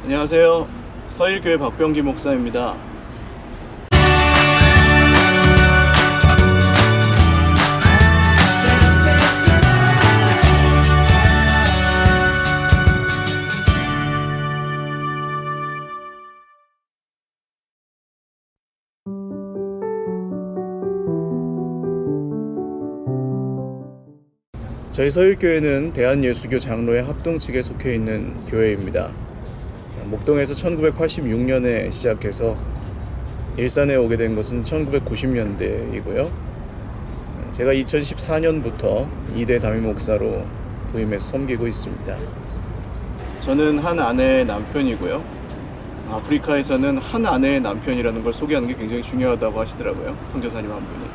안녕하세요. 서일교회 박병기 목사입니다. 저희 서일교회는 대한예수교 장로회 합동 측에 속해 있는 교회입니다. 목동에서 1986년에 시작해서 일산에 오게 된 것은 1990년대이고요. 제가 2014년부터 2대 담임 목사로 부임해서 섬기고 있습니다. 저는 한 아내의 남편이고요. 아프리카에서는 한 아내의 남편이라는 걸 소개하는 게 굉장히 중요하다고 하시더라고요. 선교사님 한 분이.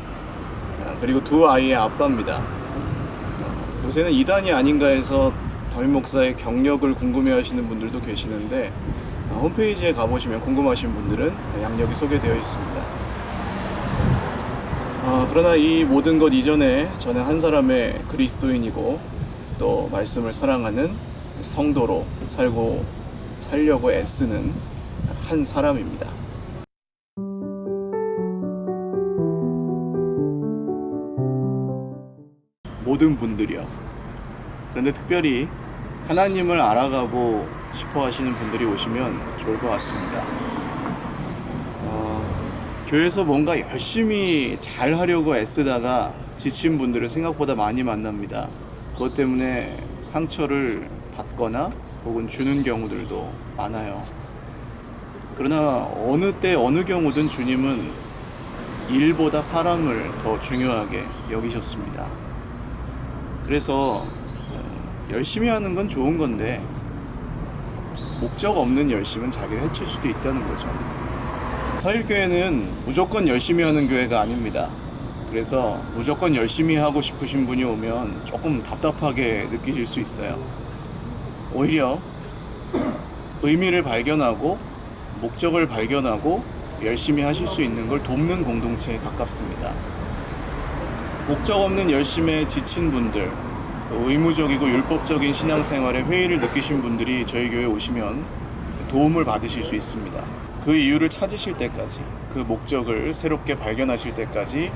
그리고 두 아이의 아빠입니다. 요새는 이단이 아닌가 해서 담임 목사의 경력을 궁금해하시는 분들도 계시는데 홈페이지에 가보시면 궁금하신 분들은 양력이 소개되어 있습니다. 그러나 이 모든 것 이전에 저는 한 사람의 그리스도인이고 또 말씀을 사랑하는 성도로 살려고 애쓰는 한 사람입니다. 모든 분들이요. 그런데 특별히 하나님을 알아가고 싶어 하시는 분들이 오시면 좋을 것 같습니다. 교회에서 뭔가 열심히 잘 하려고 애쓰다가 지친 분들을 생각보다 많이 만납니다. 그것 때문에 상처를 받거나 혹은 주는 경우들도 많아요. 그러나 어느 때 어느 경우든 주님은 일보다 사람을 더 중요하게 여기셨습니다. 그래서 열심히 하는 건 좋은 건데 목적 없는 열심은 자기를 해칠 수도 있다는 거죠. 서일교회는 무조건 열심히 하는 교회가 아닙니다. 그래서 무조건 열심히 하고 싶으신 분이 오면 조금 답답하게 느끼실 수 있어요. 오히려 의미를 발견하고 목적을 발견하고 열심히 하실 수 있는 걸 돕는 공동체에 가깝습니다. 목적 없는 열심에 지친 분들, 또 의무적이고 율법적인 신앙생활에 회의를 느끼신 분들이 저희 교회에 오시면 도움을 받으실 수 있습니다. 그 이유를 찾으실 때까지, 그 목적을 새롭게 발견하실 때까지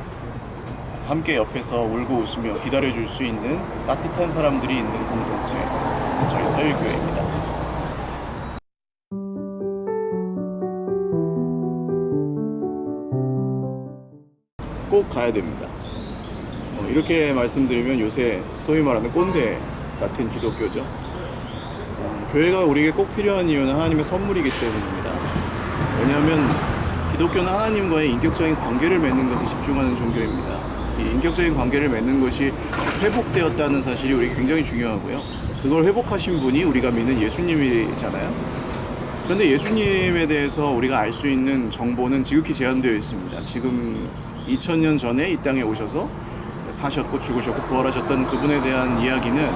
함께 옆에서 울고 웃으며 기다려줄 수 있는 따뜻한 사람들이 있는 공동체, 저희 서일교회입니다. 꼭 가야 됩니다. 이렇게 말씀드리면 요새 소위 말하는 꼰대 같은 기독교죠. 교회가 우리에게 꼭 필요한 이유는 하나님의 선물이기 때문입니다. 왜냐하면 기독교는 하나님과의 인격적인 관계를 맺는 것에 집중하는 종교입니다. 이 인격적인 관계를 맺는 것이 회복되었다는 사실이 우리에게 굉장히 중요하고요. 그걸 회복하신 분이 우리가 믿는 예수님이잖아요. 그런데 예수님에 대해서 우리가 알 수 있는 정보는 지극히 제한되어 있습니다. 지금 2000년 전에 이 땅에 오셔서 사셨고 죽으셨고 부활하셨던 그분에 대한 이야기는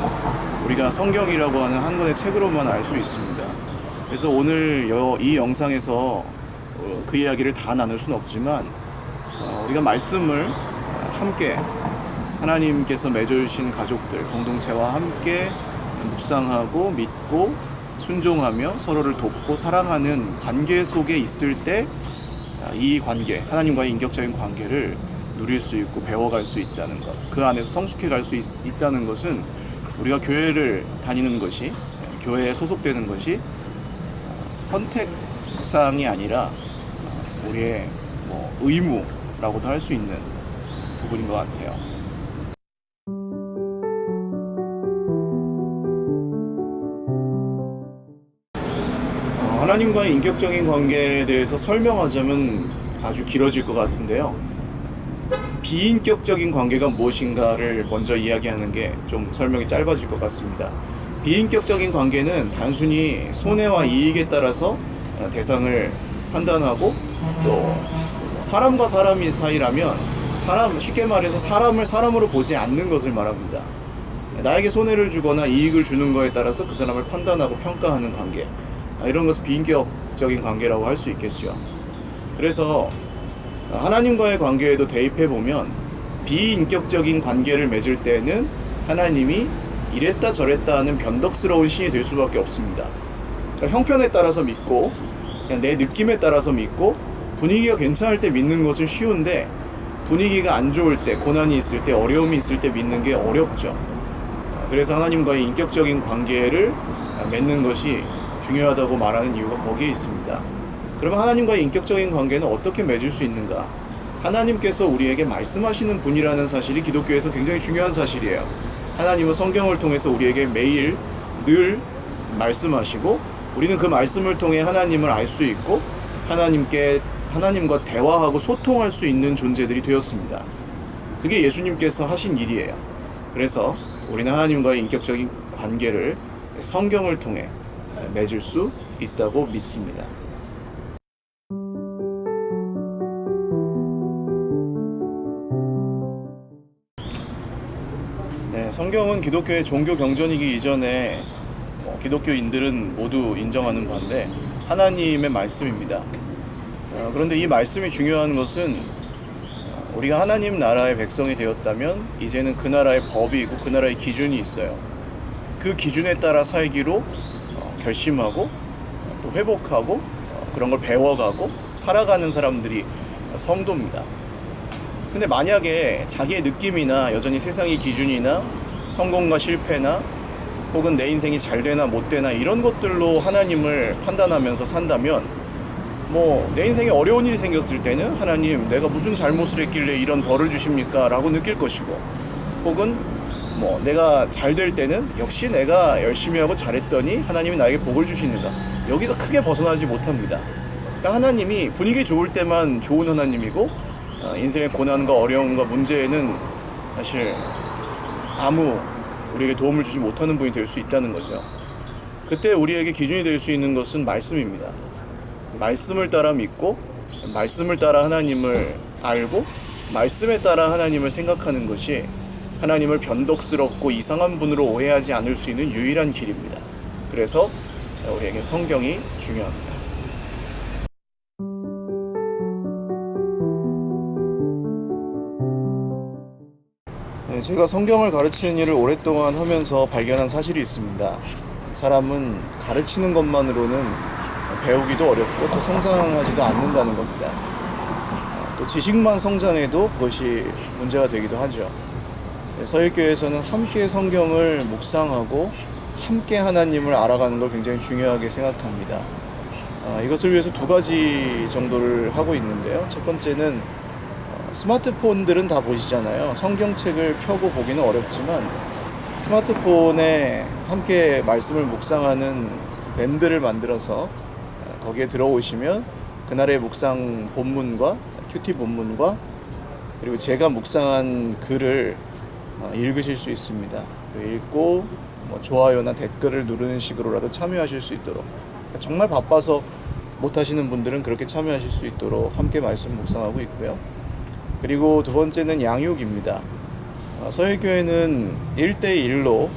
우리가 성경이라고 하는 한 권의 책으로만 알 수 있습니다. 그래서 오늘 이 영상에서 그 이야기를 다 나눌 수는 없지만 우리가 말씀을 함께 하나님께서 맺어주신 가족들, 공동체와 함께 묵상하고 믿고 순종하며 서로를 돕고 사랑하는 관계 속에 있을 때 이 관계, 하나님과의 인격적인 관계를 누릴 수 있고 배워갈 수 있다는 것, 그 안에서 성숙해 갈 수 있다는 것은 우리가 교회를 다니는 것이, 교회에 소속되는 것이 선택사항이 아니라 우리의 의무라고도 할 수 있는 부분인 것 같아요. 하나님과의 인격적인 관계에 대해서 설명하자면 아주 길어질 것 같은데요. 비인격적인 관계가 무엇인가를 먼저 이야기하는 게 좀 설명이 짧아질 것 같습니다. 비인격적인 관계는 단순히 손해와 이익에 따라서 대상을 판단하고 또 사람과 사람 사이라면 쉽게 말해서 사람을 사람으로 보지 않는 것을 말합니다. 나에게 손해를 주거나 이익을 주는 것에 따라서 그 사람을 판단하고 평가하는 관계, 이런 것을 비인격적인 관계라고 할 수 있겠죠. 그래서 하나님과의 관계에도 대입해보면 비인격적인 관계를 맺을 때는 하나님이 이랬다 저랬다 하는 변덕스러운 신이 될 수밖에 없습니다. 그러니까 형편에 따라서 믿고 그냥 내 느낌에 따라서 믿고 분위기가 괜찮을 때 믿는 것은 쉬운데 분위기가 안 좋을 때, 고난이 있을 때, 어려움이 있을 때 믿는 게 어렵죠. 그래서 하나님과의 인격적인 관계를 맺는 것이 중요하다고 말하는 이유가 거기에 있습니다. 그러면 하나님과의 인격적인 관계는 어떻게 맺을 수 있는가? 하나님께서 우리에게 말씀하시는 분이라는 사실이 기독교에서 굉장히 중요한 사실이에요. 하나님은 성경을 통해서 우리에게 매일 늘 말씀하시고 우리는 그 말씀을 통해 하나님을 알 수 있고 하나님과 대화하고 소통할 수 있는 존재들이 되었습니다. 그게 예수님께서 하신 일이에요. 그래서 우리는 하나님과의 인격적인 관계를 성경을 통해 맺을 수 있다고 믿습니다. 네, 성경은 기독교의 종교 경전이기 이전에 기독교인들은 모두 인정하는 바인데 하나님의 말씀입니다. 그런데 이 말씀이 중요한 것은 우리가 하나님 나라의 백성이 되었다면 이제는 그 나라의 법이 있고 그 나라의 기준이 있어요. 그 기준에 따라 살기로 결심하고 또 회복하고 그런 걸 배워가고 살아가는 사람들이 성도입니다. 근데 만약에 자기의 느낌이나 여전히 세상의 기준이나 성공과 실패나 혹은 내 인생이 잘 되나 못 되나 이런 것들로 하나님을 판단하면서 산다면 내 인생에 어려운 일이 생겼을 때는 하나님 내가 무슨 잘못을 했길래 이런 벌을 주십니까? 라고 느낄 것이고 혹은 내가 잘 될 때는 역시 내가 열심히 하고 잘했더니 하나님이 나에게 복을 주시는가 여기서 크게 벗어나지 못합니다. 그러니까 하나님이 분위기 좋을 때만 좋은 하나님이고 인생의 고난과 어려움과 문제에는 사실 아무 우리에게 도움을 주지 못하는 분이 될 수 있다는 거죠. 그때 우리에게 기준이 될 수 있는 것은 말씀입니다. 말씀을 따라 믿고 말씀을 따라 하나님을 알고 말씀에 따라 하나님을 생각하는 것이 하나님을 변덕스럽고 이상한 분으로 오해하지 않을 수 있는 유일한 길입니다. 그래서 우리에게 성경이 중요합니다. 제가 성경을 가르치는 일을 오랫동안 하면서 발견한 사실이 있습니다. 사람은 가르치는 것만으로는 배우기도 어렵고 또 성장하지도 않는다는 겁니다. 또 지식만 성장해도 그것이 문제가 되기도 하죠. 서일교회에서는 함께 성경을 묵상하고 함께 하나님을 알아가는 걸 굉장히 중요하게 생각합니다. 이것을 위해서 두 가지 정도를 하고 있는데요. 첫 번째는 스마트폰들은 다 보시잖아요. 성경책을 펴고 보기는 어렵지만 스마트폰에 함께 말씀을 묵상하는 밴드를 만들어서 거기에 들어오시면 그날의 묵상 본문과 큐티 본문과 그리고 제가 묵상한 글을 읽으실 수 있습니다. 읽고 좋아요나 댓글을 누르는 식으로라도 참여하실 수 있도록 정말 바빠서 못하시는 분들은 그렇게 참여하실 수 있도록 함께 말씀 묵상하고 있고요. 그리고 두 번째는 양육입니다. 서일교회는 1대1로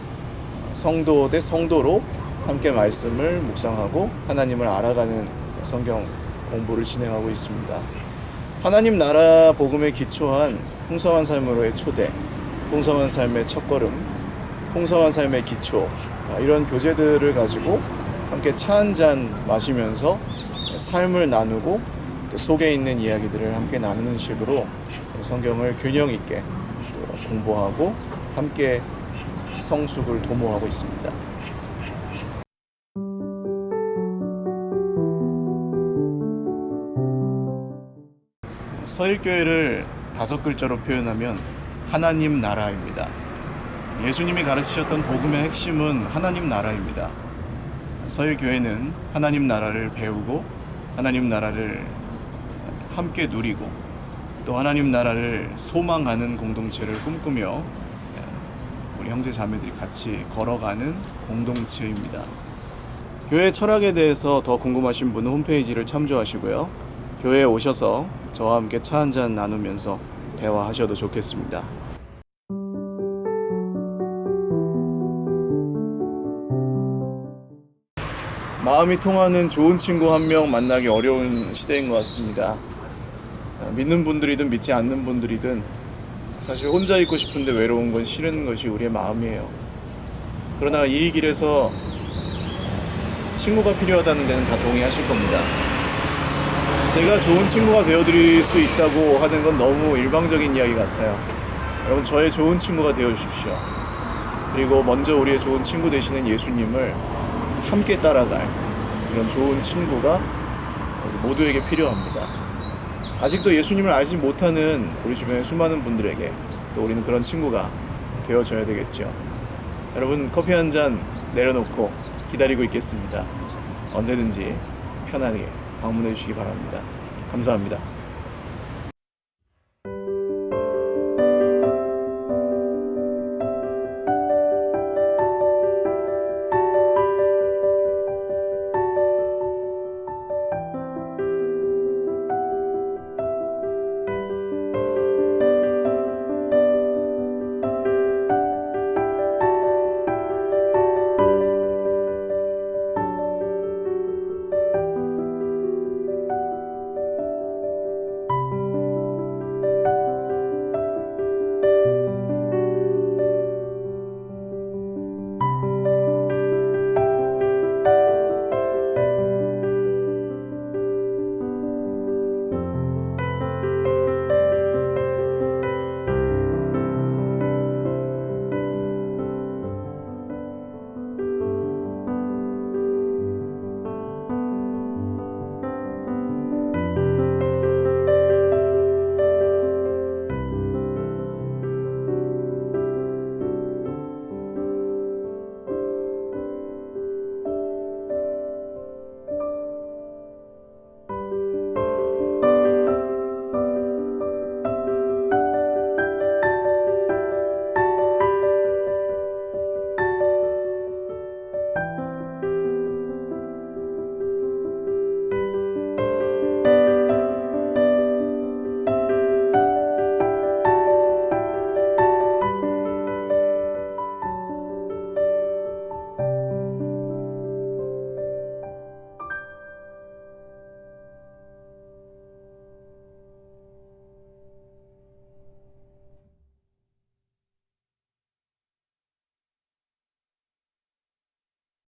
성도 대 성도로 함께 말씀을 묵상하고 하나님을 알아가는 성경 공부를 진행하고 있습니다. 하나님 나라 복음에 기초한 풍성한 삶으로의 초대, 풍성한 삶의 첫걸음, 풍성한 삶의 기초 이런 교재들을 가지고 함께 차 한잔 마시면서 삶을 나누고 또 속에 있는 이야기들을 함께 나누는 식으로 성경을 균형 있게 공부하고 함께 성숙을 도모하고 있습니다. 서일교회를 5글자로 표현하면 하나님 나라입니다. 예수님이 가르치셨던 복음의 핵심은 하나님 나라입니다. 서일교회는 하나님 나라를 배우고 하나님 나라를 함께 누리고 또 하나님 나라를 소망하는 공동체를 꿈꾸며 우리 형제 자매들이 같이 걸어가는 공동체입니다. 교회 철학에 대해서 더 궁금하신 분은 홈페이지를 참조하시고요. 교회에 오셔서 저와 함께 차 한잔 나누면서 대화하셔도 좋겠습니다. 마음이 통하는 좋은 친구 한 명 만나기 어려운 시대인 것 같습니다. 믿는 분들이든 믿지 않는 분들이든 사실 혼자 있고 싶은데 외로운 건 싫은 것이 우리의 마음이에요. 그러나 이 길에서 친구가 필요하다는 데는 다 동의하실 겁니다. 제가 좋은 친구가 되어드릴 수 있다고 하는 건 너무 일방적인 이야기 같아요. 여러분, 저의 좋은 친구가 되어주십시오. 그리고 먼저 우리의 좋은 친구 되시는 예수님을 함께 따라갈 그런 좋은 친구가 모두에게 필요합니다. 아직도 예수님을 알지 못하는 우리 주변의 수많은 분들에게 또 우리는 그런 친구가 되어줘야 되겠죠. 여러분, 커피 한 잔 내려놓고 기다리고 있겠습니다. 언제든지 편하게 방문해 주시기 바랍니다. 감사합니다.